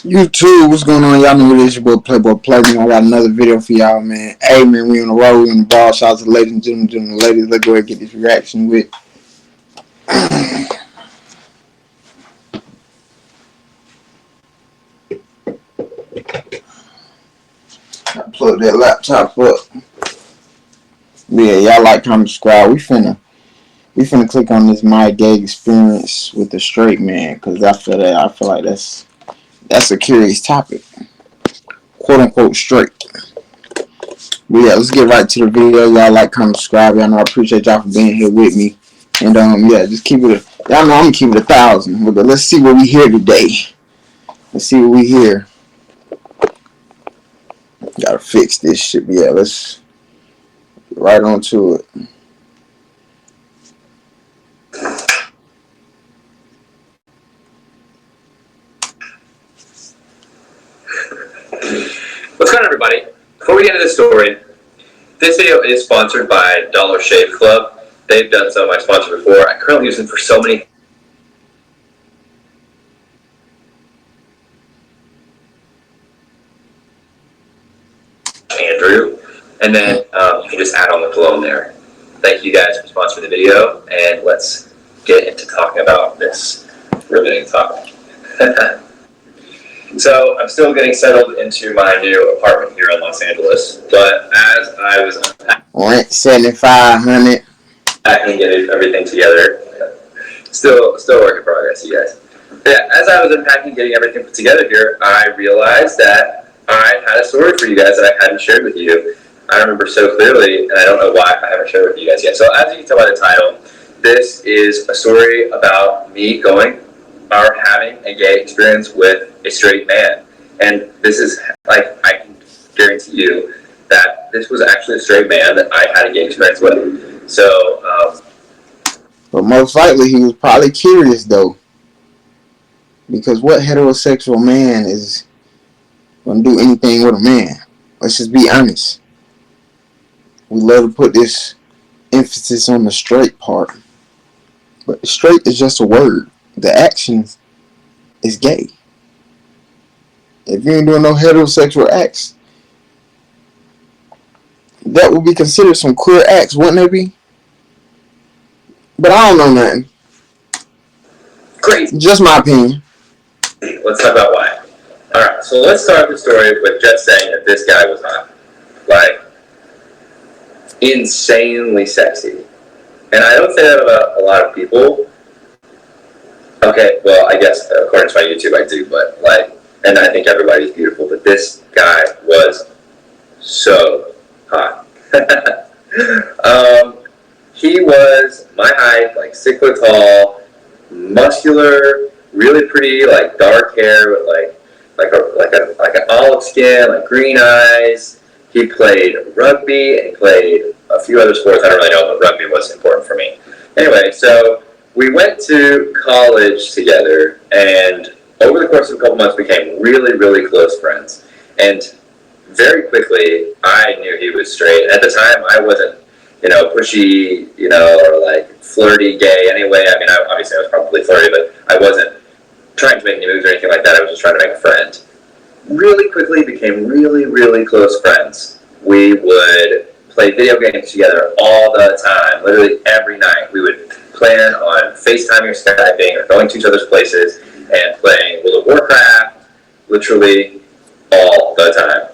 YouTube, what's going on? Y'all know what it is, your boy Playboy Playboy. I got another video for y'all, man. Hey, man, we on the road, we on the ball. Shout out to the ladies and gentlemen, ladies. Let's go ahead and get this reaction with. I plug that laptop up. Yeah, y'all like, comment, subscribe. We finna click on this my gay experience with the straight man, cause I feel like that's a curious topic, quote unquote straight. But yeah, let's get right to the video. Y'all like, comment, subscribe. Y'all know I appreciate y'all for being here with me. And yeah, just keep it. Y'all know I'm gonna keep it 1,000. But let's see what we hear today. Let's see what we hear. Gotta fix this shit. But yeah, let's get right on to it. What's going on, everybody? Before we get into the story, this video is sponsored by Dollar Shave Club. They've done some of my sponsors before. I currently use them for so many. Andrew, and then you can just add on the cologne there. Thank you guys for sponsoring the video, and let's get into talking about this riveting topic. So I'm still getting settled into my new apartment here in Los Angeles, but as I was Rent $7,500. and getting everything together, still work in progress, you guys. Yeah, as I was unpacking, getting everything put together here, I realized that I had a story for you guys that I hadn't shared with you. I remember so clearly, and I don't know why I haven't shared it with you guys yet. So as you can tell by the title, this is a story about me going or having a gay experience with a straight man. And this is, like, I can guarantee you that this was actually a straight man that I had a gay experience with. So, But most likely he was probably curious though. Because what heterosexual man is gonna do anything with a man? Let's just be honest. We love to put this emphasis on the straight part. But straight is just a word. The action is gay. If you ain't doing no heterosexual acts, that would be considered some queer acts, wouldn't it be? But I don't know nothing. great. Just my opinion. Let's talk about why. Alright, so let's start the story with just saying that this guy was hot. Like, insanely sexy. And I don't say that about a lot of people. Okay, well, I guess according to my YouTube I do, but like, and I think everybody's beautiful, but this guy was so hot. He was my height, like 6 foot tall, muscular, really pretty, like dark hair with like an olive skin, like green eyes. He played rugby and he played a few other sports I don't really know, but rugby was important for me. Anyway, so we went to college together, and over the course of a couple months became really, really close friends. And very quickly, I knew he was straight. At the time, I wasn't, pushy, or like flirty gay anyway. I mean, obviously I was probably flirty, but I wasn't trying to make any moves or anything like that. I was just trying to make a friend. Really quickly became really, really close friends. We would play video games together all the time, literally every night. We would plan on FaceTiming or Skyping or going to each other's places and playing World of Warcraft, literally all the time.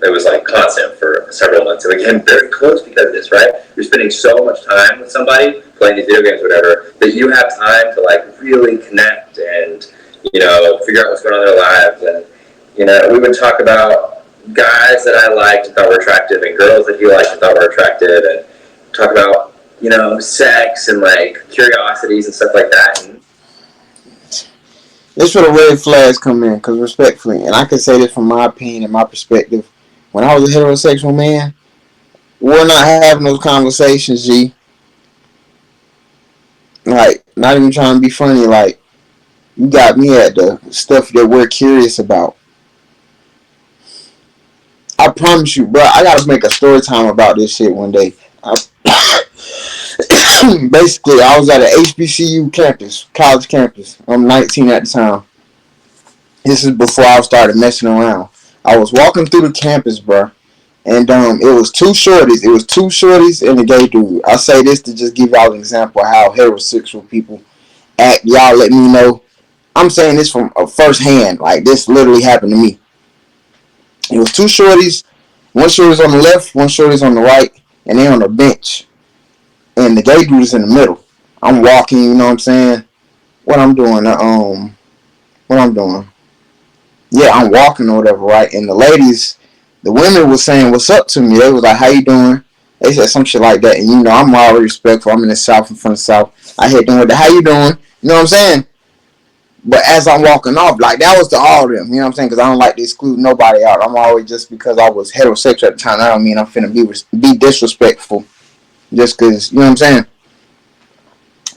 It was like constant for several months. And again, very close because of this, right? You're spending so much time with somebody, playing these video games or whatever, that you have time to like really connect and, figure out what's going on in their lives. And, we would talk about guys that I liked and thought were attractive and girls that he liked and thought were attractive, and talk about, sex and like curiosities and stuff like that. And this where the red flags come in, because respectfully, and I can say this from my opinion and my perspective, when I was a heterosexual man, we're not having those conversations, G. Like, not even trying to be funny, like, you got me at the stuff that we're curious about. I promise you, bro, I gotta make a story time about this shit one day. Basically, I was at an HBCU campus, college campus. I'm 19 at the time. This is before I started messing around. I was walking through the campus, bro, and it was two shorties. It was two shorties and a gay dude. I say this to just give y'all an example of how heterosexual people act. Y'all let me know. I'm saying this from first hand. Like, this literally happened to me. It was two shorties. One shorty's on the left, one shorty's on the right, and they on a bench. And the gay dude is in the middle. I'm walking, you know what I'm saying? What I'm doing, what I'm doing. Yeah, I'm walking or whatever, right? And the ladies, the women was saying what's up to me. They was like, how you doing? They said some shit like that. And you know, I'm already respectful. I'm in the South, I'm from the South. I hit them with the how you doing? You know what I'm saying? But as I'm walking off, like, that was to all of them. You know what I'm saying? Because I don't like to exclude nobody out. I'm always, just because I was heterosexual at the time, I don't mean I'm finna be disrespectful. Just because, you know what I'm saying?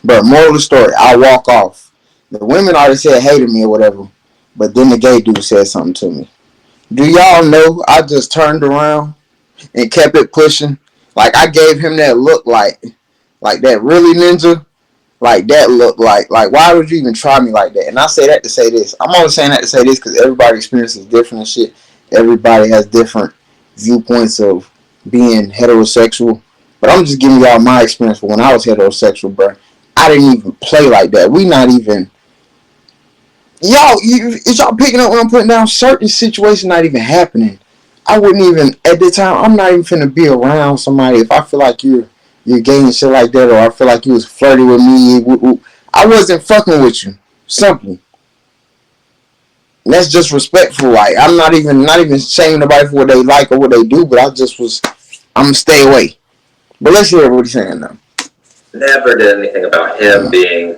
But moral of the story, I walk off. The women already said hey to me or whatever. But then the gay dude said something to me. Do y'all know I just turned around and kept it pushing? Like, I gave him that look, like that really ninja. Like, that look, like why would you even try me like that? And I say that to say this. I'm only saying that to say this because everybody's experience is different and shit. Everybody has different viewpoints of being heterosexual. But I'm just giving y'all my experience for when I was heterosexual, bro. I didn't even play like that. We not even... is y'all picking up what I'm putting down? Certain situations not even happening. I wouldn't even, at the time, I'm not even finna be around somebody if I feel like you're gay and shit like that, or I feel like you was flirting with me. I wasn't fucking with you. Simple. And that's just respectful. Like, I'm not even shaming nobody for what they like or what they do, but I'm gonna stay away. But let's hear what he's saying now. Never did anything about him being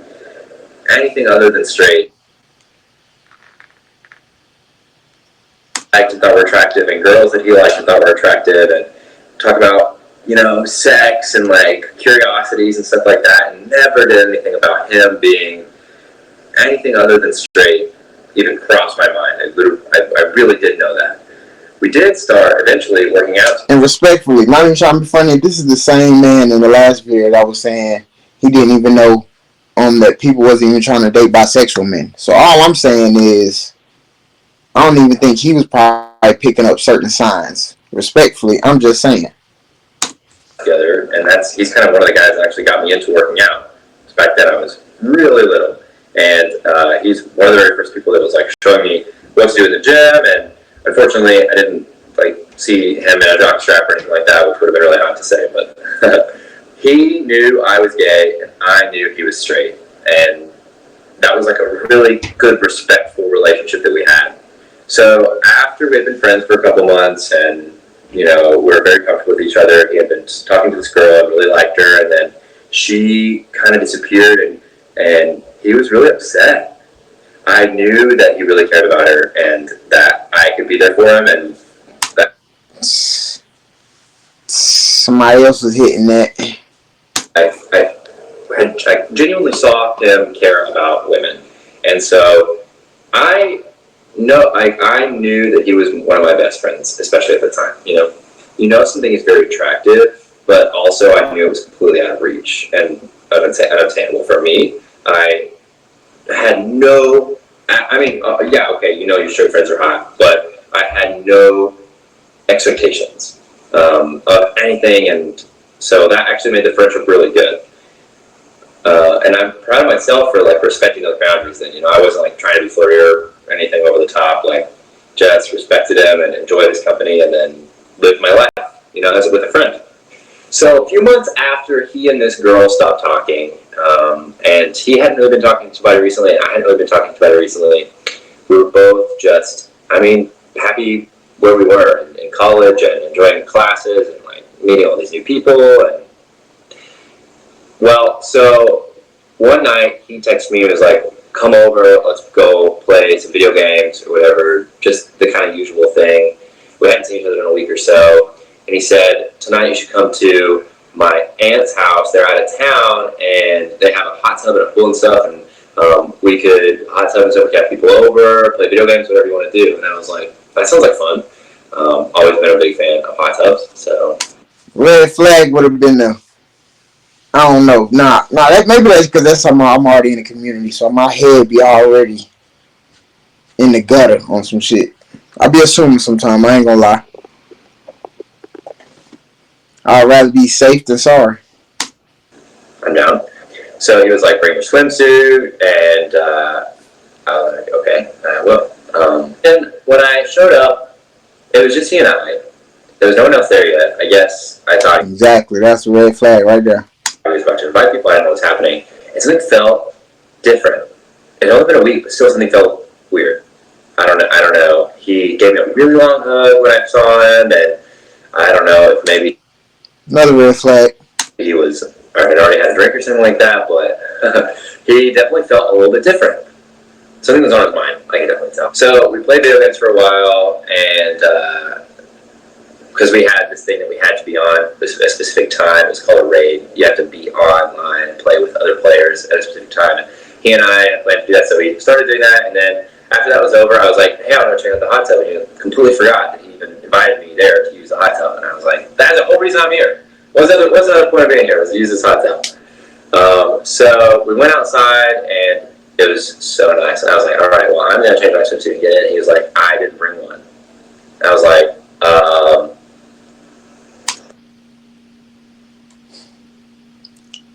anything other than straight. Liked and thought were attractive, and girls that he liked and thought were attractive, and talk about, sex and like curiosities and stuff like that, and never did anything about him being anything other than straight even crossed my mind. I really did know that. We did start eventually working out. And respectfully, not even trying to be funny, this is the same man in the last video that was saying he didn't even know that people wasn't even trying to date bisexual men. So all I'm saying is, I don't even think he was probably picking up certain signs. Respectfully, I'm just saying. Together, and he's kind of one of the guys that actually got me into working out. Back then I was really little, and he's one of the very first people that was like showing me what to do in the gym. And unfortunately, I didn't see him in a jock strap or anything like that, which would have been really hard to say. But he knew I was gay, and I knew he was straight, and that was like a really good, respectful relationship that we had. So after we had been friends for a couple months, and we were very comfortable with each other, he had been talking to this girl and really liked her, and then she kind of disappeared, and he was really upset. I knew that he really cared about her, and that I could be there for him, and that somebody else was hitting that. I genuinely saw him care about women, and so I knew that he was one of my best friends, especially at the time. Something is very attractive, but also I knew it was completely out of reach and unobtainable for me. I had no, your straight friends are hot, but I had no expectations of anything, and so that actually made the friendship really good. And I'm proud of myself for respecting those boundaries. That I wasn't trying to be flirty or anything over the top. Just respected him and enjoyed his company, and then lived my life, as with a friend. So a few months after he and this girl stopped talking, and he hadn't really been talking to anybody recently, and I hadn't really been talking to anybody recently, we were both just, happy where we were in college and enjoying classes and meeting all these new people. And well, so one night he texted me and was like, come over, let's go play some video games or whatever, just the kind of usual thing. We hadn't seen each other in a week or so. And he said, tonight you should come to my aunt's house. They're out of town, and they have a hot tub and a pool and stuff, and we could hot tub and stuff, we could have people over, play video games, whatever you want to do. And I was like, that sounds like fun. Always been a big fan of hot tubs, so. Red flag would have been the, I don't know. Maybe that's because I'm already in the community, so my head be already in the gutter on some shit. I be assuming sometime. I ain't gonna lie. I'd rather be safe than sorry. I'm down. So he was like, bring your swimsuit, and I was like, okay, I will. And when I showed up, it was just he and I. There was no one else there yet. I guess I thought Exactly. That's a red flag right there. he was about to invite people. I didn't know what was happening. And something felt different. It had only been a week, but still something felt weird. I don't know. He gave me a really long hug when I saw him, and I don't know if maybe Another red flag. he was or had already had a drink or something like that, but he definitely felt a little bit different. Something was on his mind. I can definitely tell. So we played video games for a while, and because we had this thing that we had to be on a specific time. It was called a raid. You have to be online and play with other players at a specific time. And he and I planned to do that, so we started doing that. And then after that was over, I was like, hey, I want to check out the hot tub. And he completely forgot that he even invited me there to use the hot tub. And I was like, that's the whole reason I'm here. What's the other point of being here? Was to use this hot tub. So we went outside, and it was so nice. And I was like, all right, well, I'm going to change my swimsuit and get in. And he was like, I didn't bring one. And I was like,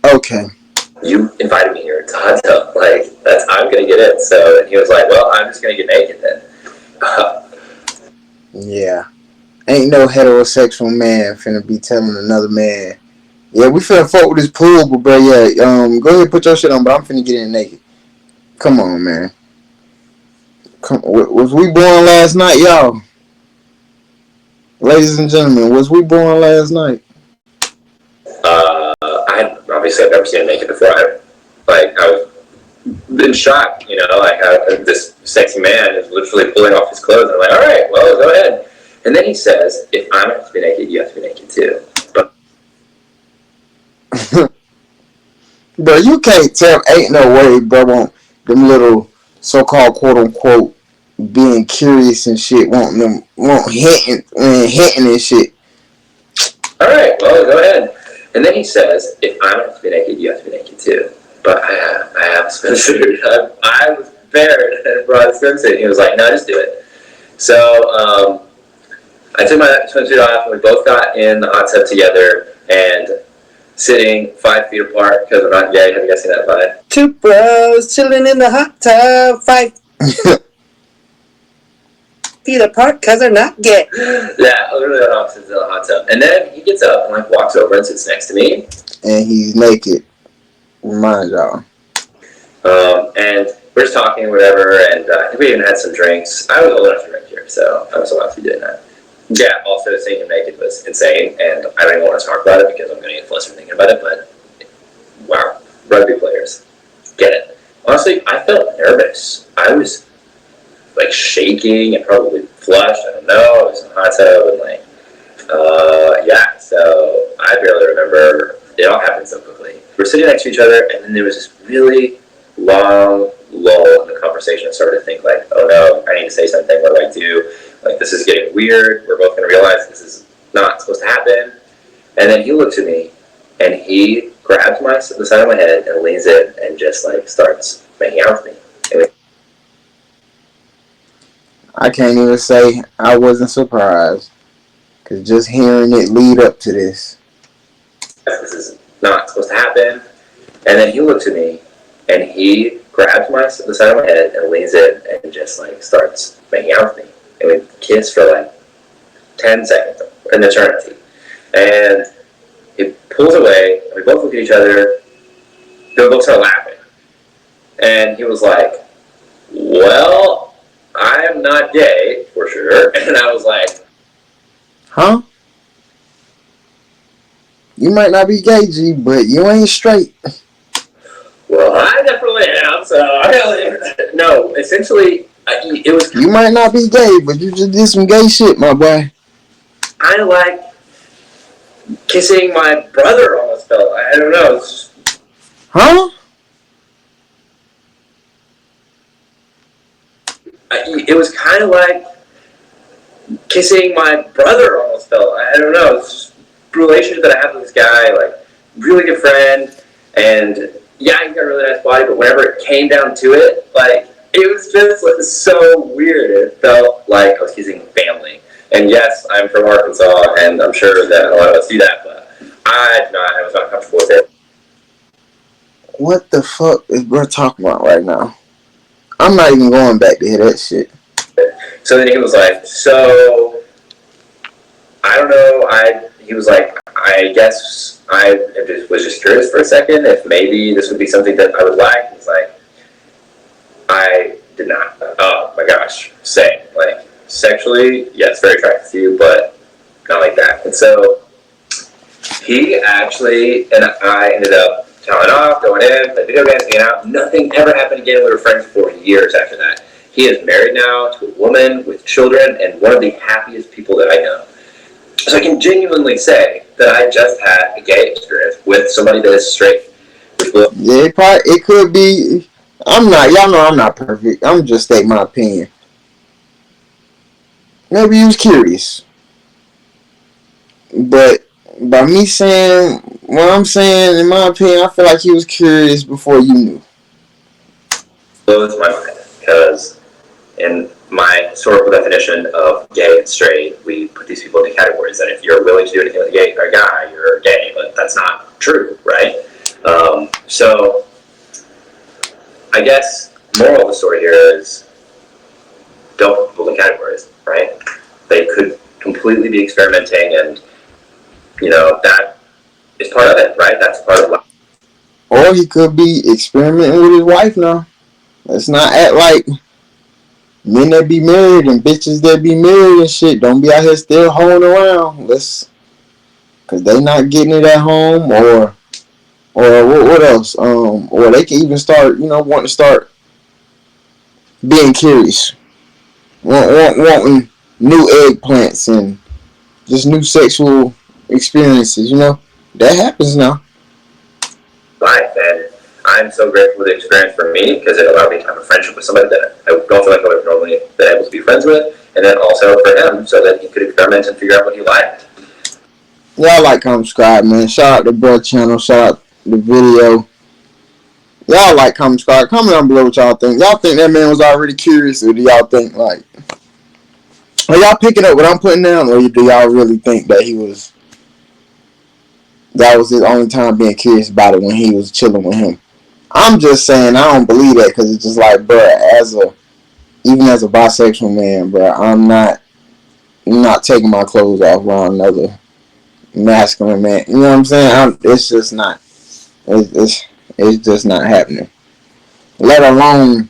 Okay. you invited me here to hot tub. Like, I'm gonna get in. So and he was like, well, I'm just gonna get naked then. Yeah. Ain't no heterosexual man finna be telling another man, yeah, we finna fuck with this pool, but bro, yeah, go ahead, put your shit on, but I'm finna get in naked. Come on, man. Was we born last night, y'all? Ladies and gentlemen, was we born last night? I've never seen him naked before. I was in shock, like this sexy man is literally pulling off his clothes, and I'm like, all right, well, go ahead. And then he says, if I'm have to be naked, you have to be naked too. But Bro, you can't tell. Ain't no way, bro. Want them little so-called quote unquote being curious and shit. Want hitting and shit. all right, well, go ahead. And then he says, if I'm have to be naked, you have to be naked too. But I have a swimsuit. I was prepared and brought a swimsuit. And he was like, no, just do it. So I took my swimsuit off, and we both got in the hot tub together, and sitting 5 feet apart because we're not gay. Have you guys seen that vibe? Two bros chilling in the hot tub, 5 feet apart because they're not gay. Yeah, literally on opposites of the hot tub. And then he gets up and walks over and sits next to me. And he's naked. Remind y'all. And we're just talking, whatever, and I think we even had some drinks. I was old enough to drink here, so I was allowed to be doing that. Yeah, also seeing him naked was insane, and I don't even want to talk about it because I'm going to get flustered thinking about it, but wow, rugby players, get it. Honestly, I felt nervous. I was shaking and probably flushed, I don't know, I was in a hot tub, and yeah, so I barely remember, it all happened so quickly. We're sitting next to each other, and then there was this really long lull in the conversation. I started to think oh no, I need to say something, what do I do? This is getting weird, we're both going to realize this is not supposed to happen. And then he looks at me, and he grabs the side of my head and leans in and just starts making out with me. I can't even say I wasn't surprised, because just hearing it lead up to this. This is not supposed to happen. And then he looks at me, and he grabs the side of my head and leans in and just starts making out with me. And we kiss for 10 seconds, an eternity. And he pulls away, and we both look at each other, then we both start laughing. And he was like, well, I am not gay, for sure. And I was like, huh? You might not be gay, G, but you ain't straight. well, I definitely am, so no, essentially, it was... You might not be gay, but you just did some gay shit, my boy. I like kissing my brother almost felt. I don't know. It's just... Huh? It was kind of like kissing my brother almost felt. I don't know. It's just a relationship that I have with this guy, really good friend, and yeah, he's got a really nice body, but whenever it came down to it, it was just like so weird. It felt like I was kissing family. And yes, I'm from Arkansas, and I'm sure that a lot of us do that, but I was not comfortable with it. What the fuck is bro talking about right now? I'm not even going back to hear that shit. So then he was like, so I don't know. He was like, I guess I was just curious for a second if maybe this would be something that I would like. He's like, I did not. Oh my gosh, same. Like sexually, yes, very attracted to you, but not like that. And so he actually and I ended up telling off, going in, playing video games, hanging out. Nothing ever happened again. We were friends for years after that. He is married now to a woman with children and one of the happiest people that I know. So I can genuinely say that I just had a gay experience with somebody that is straight. Yeah, it could be. Y'all know I'm not perfect. I'm just stating my opinion. Maybe he was curious. But by me saying what I'm saying, in my opinion, I feel like he was curious before you knew. Blows my mind because in my historical definition of gay and straight, we put these people into categories that if you're willing to do anything with a guy, you're gay, but that's not true, right? So I guess moral of the story here is don't put people in categories, right? They could completely be experimenting, and that is part of it, right? That's part of life. Or he could be experimenting with his wife now. Let's not act like men that be married and bitches that be married and shit don't be out here still hoeing around. Cause they not getting it at home, or what else? Or they can even start, wanting to start being curious, wanting new eggplants and just new sexual experiences. That happens now. Life, and I'm so grateful for the experience for me because it allowed me to have a friendship with somebody that I don't feel like I would have normally been able to be friends with, and then also for him so that he could experiment and figure out what he liked. Y'all like, comment, subscribe, man. Shout out to Bro Channel. Shout out the video. Y'all like, comment, subscribe. Comment down below what y'all think. Y'all think that man was already curious, or do y'all think like, are y'all picking up what I'm putting down, or do y'all really think that that was his only time being curious about it when he was chilling with him? I'm just saying I don't believe that, because it's just like, bro, even as a bisexual man, bro, I'm not taking my clothes off around another masculine man. You know what I'm saying? It's just not. It's just not happening. Let alone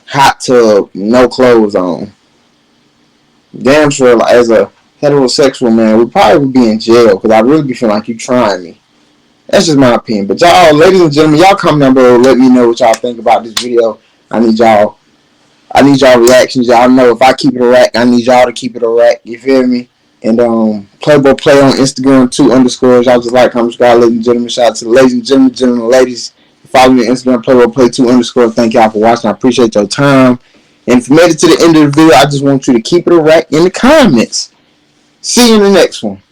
hot tub, no clothes on. Damn sure, like, as a heterosexual man, we probably would be in jail, because I really be feeling like you trying me. That's just my opinion. But y'all, ladies and gentlemen, y'all comment down below. Let me know what y'all think about this video. I need y'all reactions. Y'all know if I keep it a rack, I need y'all to keep it a rack. You feel me? And Playboy Play on Instagram, 2_. Y'all just like, comment, subscribe, ladies and gentlemen. Shout out to the ladies and gentlemen, ladies. Follow me on Instagram, Playboy Play 2_. Thank y'all for watching. I appreciate your time. And if you made it to the end of the video, I just want you to keep it a rack in the comments. See you in the next one.